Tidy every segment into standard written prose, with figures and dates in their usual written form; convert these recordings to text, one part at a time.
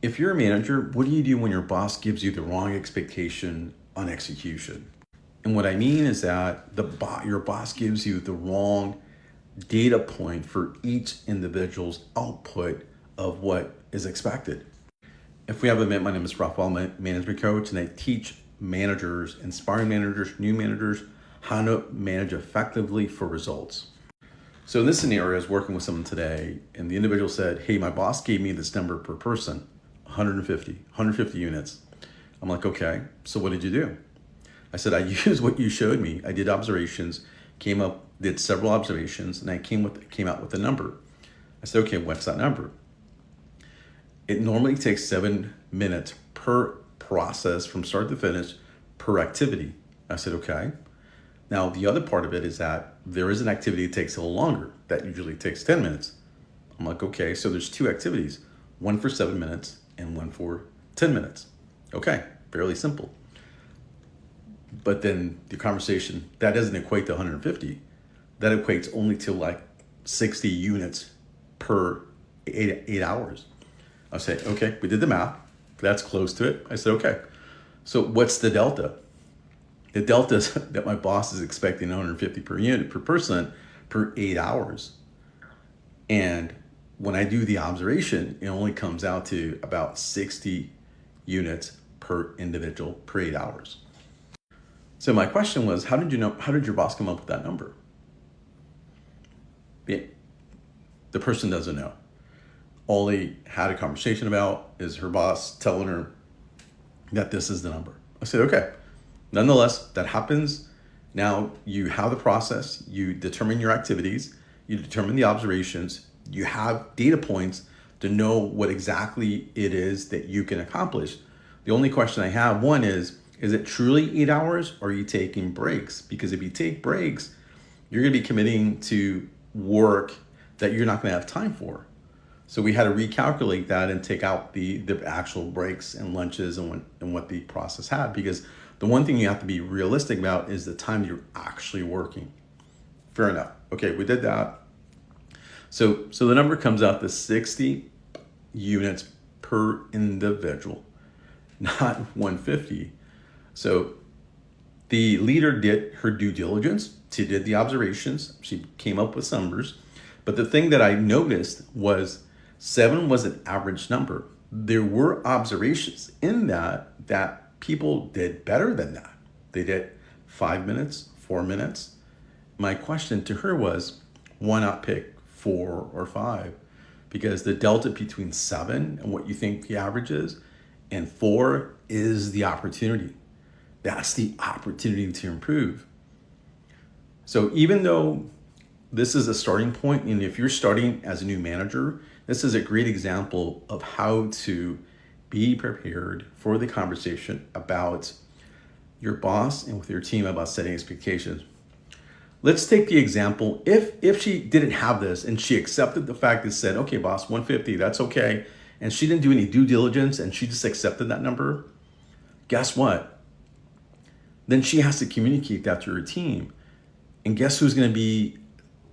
If you're a manager, what do you do when your boss gives you the wrong expectation on execution? And what I mean is that your boss gives you the wrong data point for each individual's output of what is expected. If we haven't met, my name is Rafael, management coach, and I teach managers, inspiring managers, new managers, how to manage effectively for results. So in this scenario, I was working with someone today, and the individual said, hey, my boss gave me this number per person, 150 units. I'm like, okay, so what did you do? I said, I used what you showed me. I did observations, did several observations, and I came out with a number. I said, okay, what's that number? It normally takes 7 minutes per process from start to finish per activity. I said, okay. Now, the other part of it is that there is an activity that takes a little longer. That usually takes 10 minutes. I'm like, okay, so there's 2 activities, one for 7 minutes and one for 10 minutes. Okay, fairly simple. But then the conversation, that doesn't equate to 150. That equates only to like 60 units per 8 hours. I say, okay, we did the math. That's close to it. I said, okay, so what's the delta? The delta is that my boss is expecting 150 per unit per person per 8 hours. And when I do the observation, it only comes out to about 60 units per individual per 8 hours. So my question was, how did your boss come up with that number? The person doesn't know. All they had a conversation about is her boss telling her that this is the number. I said, okay. Nonetheless, that happens. Now you have the process, you determine your activities, you determine the observations, you have data points to know what exactly it is that you can accomplish. The only question I have, one is it truly 8 hours, or are you taking breaks? Because if you take breaks, you're gonna be committing to work that you're not gonna have time for. So we had to recalculate that and take out the actual breaks and lunches and what the process had, because the one thing you have to be realistic about is the time you're actually working. Fair enough. Okay, we did that. So the number comes out to 60 units per individual, not 150. So the leader did her due diligence. She did the observations. She came up with numbers. But the thing that I noticed was 7 was an average number. There were observations in that people did better than that. They did 5 minutes, 4 minutes. My question to her was, why not pick 4 or 5? Because the delta between 7 and what you think the average is and 4 is the opportunity. That's the opportunity to improve. So even though this is a starting point, and if you're starting as a new manager, this is a great example of how to be prepared for the conversation about your boss and with your team about setting expectations. Let's take the example, if she didn't have this and she accepted the fact and said, okay, boss, 150, that's okay, and she didn't do any due diligence and she just accepted that number, guess what? Then she has to communicate that to her team. And guess who's gonna be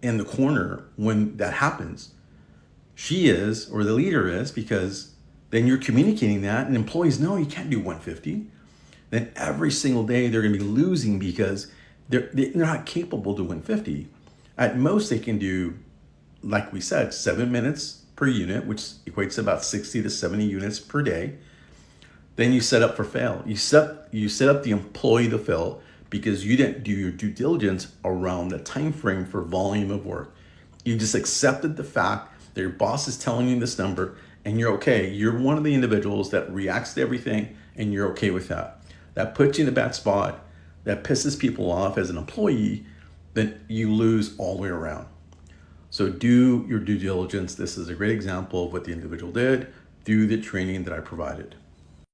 in the corner when that happens? She is, or the leader is, because then you're communicating that and employees know you can't do 150. Then every single day they're gonna be losing because they're not capable to 150. At most they can do, like we said, 7 minutes per unit, which equates to about 60 to 70 units per day. Then you set up for fail. You set up the employee to fail because you didn't do your due diligence around the time frame for volume of work. You just accepted the fact that your boss is telling you this number and you're okay. You're one of the individuals that reacts to everything and you're okay with that. That puts you in a bad spot. That pisses people off as an employee. Then you lose all the way around. So do your due diligence. This is a great example of what the individual did through the training that I provided.